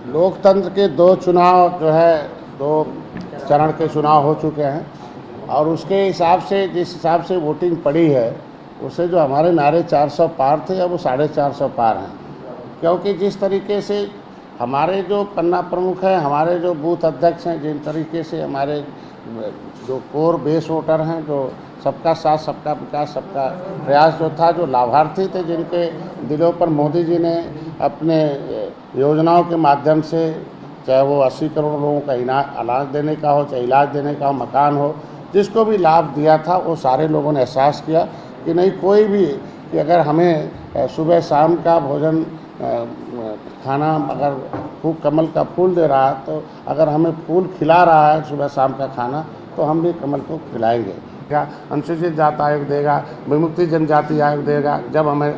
लोकतंत्र के दो चुनाव जो है, दो चरण के चुनाव हो चुके हैं और उसके हिसाब से जिस हिसाब से वोटिंग पड़ी है उससे जो हमारे नारे 400 पार थे अब वो 450 पार हैं। क्योंकि जिस तरीके से हमारे जो पन्ना प्रमुख हैं, हमारे जो बूथ अध्यक्ष हैं, जिन तरीके से हमारे जो कोर बेस वोटर हैं, जो सबका साथ सबका विकास सबका प्रयास जो था, जो लाभार्थी थे जिनके दिलों पर मोदी जी ने अपने योजनाओं के माध्यम से, चाहे वो 80 करोड़ लोगों का अनाज देने का हो, चाहे इलाज देने का हो, मकान हो, जिसको भी लाभ दिया था वो सारे लोगों ने एहसास किया कि नहीं, कोई भी कि अगर हमें सुबह शाम का भोजन खाना अगर खूब कमल का फूल दे रहा है, तो अगर हमें फूल खिला रहा है सुबह शाम का खाना, तो हम भी कमल को खिलाएंगे। क्या अनुसूचित जाति आयोग देगा, विमुक्ति जनजाति आयोग देगा, जब हमें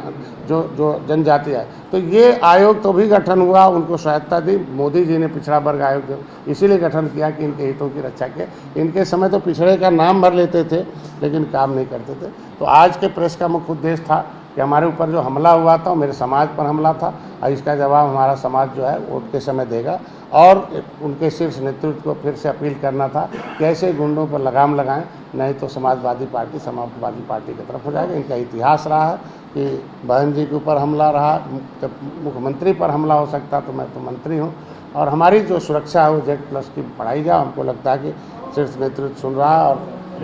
जो जनजाति है, तो ये आयोग तो भी गठन हुआ, उनको सहायता दी मोदी जी ने। पिछड़ा वर्ग आयोग इसीलिए गठन किया कि इनके हितों की रक्षा के। इनके समय तो पिछड़े का नाम भर लेते थे लेकिन काम नहीं करते थे। तो आज के प्रेस का मुख्य उद्देश्य था कि हमारे ऊपर जो हमला हुआ था वो मेरे समाज पर हमला था और इसका जवाब हमारा समाज जो है वोट के समय देगा। और उनके शीर्ष नेतृत्व को फिर से अपील करना था कि ऐसे गुंडों पर लगाम लगाएं, नहीं तो समाजवादी पार्टी की तरफ हो जाएगा। इनका इतिहास रहा है कि बहन जी के ऊपर हमला रहा, जब मुख्यमंत्री पर हमला हो सकता तो मैं तो मंत्री हूँ। और हमारी जो सुरक्षा है वो Z+ की बढ़ाई जाए। हमको लगता है कि शीर्ष नेतृत्व सुन रहा है और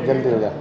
जल्दी हो जाए।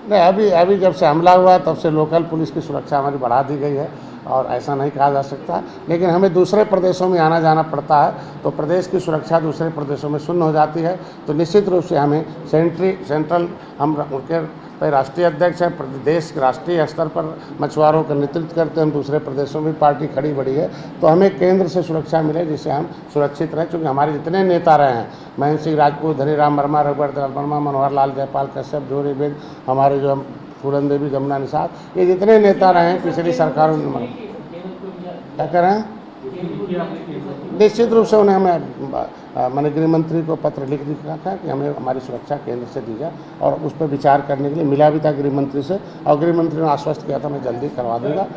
नहीं, अभी जब से हमला हुआ तब से लोकल पुलिस की सुरक्षा हमारी बढ़ा दी गई है और ऐसा नहीं कहा जा सकता। लेकिन हमें दूसरे प्रदेशों में आना जाना पड़ता है तो प्रदेश की सुरक्षा दूसरे प्रदेशों में शून्य हो जाती है। तो निश्चित रूप से हमें सेंट्रल हम उनके राष्ट्रीय अध्यक्ष हैं, प्रदेश राष्ट्रीय स्तर पर मछुआरों का नेतृत्व करते हैं, हम दूसरे प्रदेशों में पार्टी खड़ी बड़ी है, तो हमें केंद्र से सुरक्षा मिले जिससे हम सुरक्षित रहें। चूँकि हमारे जितने नेता रहे हैं, महेंद्र सिंह राजपूत, धनीराम वर्मा, रघुवर दास वर्मा, मनोहर लाल जयपाल कश्यप, जोरी बेद, हमारे जो पूरन देवी, जमुना निषाद, ये जितने नेता रहे हैं पिछली सरकारों ने क्या करें, निश्चित रूप से उन्हें मैंने गृह मंत्री को पत्र लिख रखा कि हमें हमारी सुरक्षा केंद्र से दी जाए और उस पर विचार करने के लिए मिला भी था गृह मंत्री से और गृह मंत्री ने आश्वस्त किया था मैं जल्दी करवा दूंगा।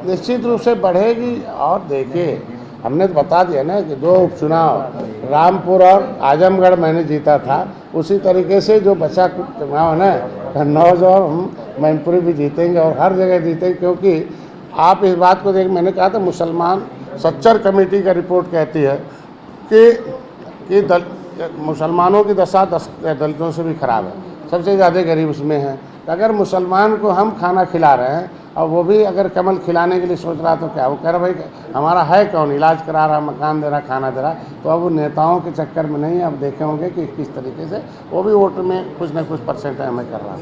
निश्चित रूप से बढ़ेगी। और देखिए, हमने तो बता दिया ना कि 2 उपचुनाव रामपुर और आजमगढ़ मैंने जीता था, उसी तरीके से जो बचा चुनाव है ना 9 और हम मैनपुरी भी जीतेंगे और हर जगह जीतेंगे। क्योंकि आप इस बात को देख, मैंने कहा था मुसलमान सच्चर कमेटी का रिपोर्ट कहती है कि मुसलमानों की दशा दलितों से भी खराब है, सबसे ज़्यादा गरीब उसमें है। अगर मुसलमान को हम खाना खिला रहे हैं और वो भी अगर कमल खिलाने के लिए सोच रहा तो क्या वो कह रहा भाई हमारा है कौन, इलाज करा रहा, मकान दे रहा, खाना दे रहा। तो अब वो नेताओं के चक्कर में नहीं, अब देखे होंगे कि किस तरीके से वो भी वोट में कुछ न कुछ % हमें कर रहा है।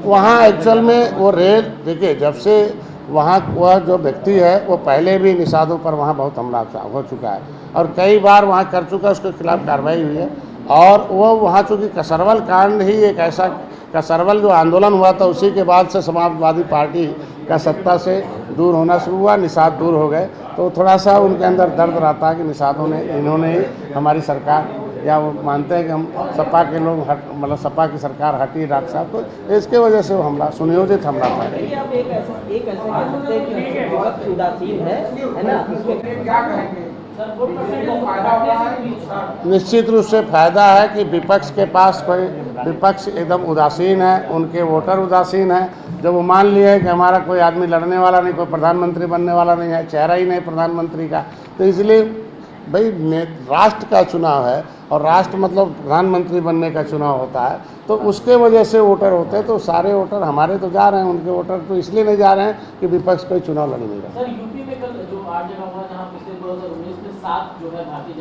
वहाँ एक्चुअल में वो रेल, देखिए, जब से वहाँ वह जो व्यक्ति है वो पहले भी निषादों पर वहाँ बहुत हमला हो चुका है और कई बार वहाँ कर चुका है, उसके खिलाफ कार्रवाई हुई है। और वो वहाँ चूँकि कसरवल कांड ही एक ऐसा, कसरवल जो आंदोलन हुआ था उसी के बाद से समाजवादी पार्टी का सत्ता से दूर होना शुरू हुआ, निषाद दूर हो गए। तो थोड़ा सा उनके अंदर दर्द रहता है कि निषादों ने, इन्होंने ही हमारी सरकार, या वो मानते हैं कि हम सपा के लोग मतलब सपा की सरकार हटी डॉक्टर साहब को, तो इसके वजह से वो हमला सुनियोजित हमला था। निश्चित रूप से फायदा है कि विपक्ष के पास कोई, विपक्ष एकदम उदासीन है, उनके वोटर उदासीन है। जब वो मान लिया है कि हमारा कोई आदमी लड़ने वाला नहीं, कोई प्रधानमंत्री बनने वाला नहीं है, चेहरा ही नहीं प्रधानमंत्री का, तो इसलिए भाई राष्ट्र का चुनाव है और राष्ट्र मतलब प्रधानमंत्री बनने का चुनाव होता है, तो उसके वजह से वोटर होते हैं। तो सारे वोटर हमारे तो जा रहे हैं, उनके वोटर तो इसलिए नहीं जा रहे हैं कि विपक्ष कोई चुनाव लड़ नहीं रहा। सर, यूपी में कल जो 8 जगह हुआ जहां पिछले 2019 में 7 जो है भारतीय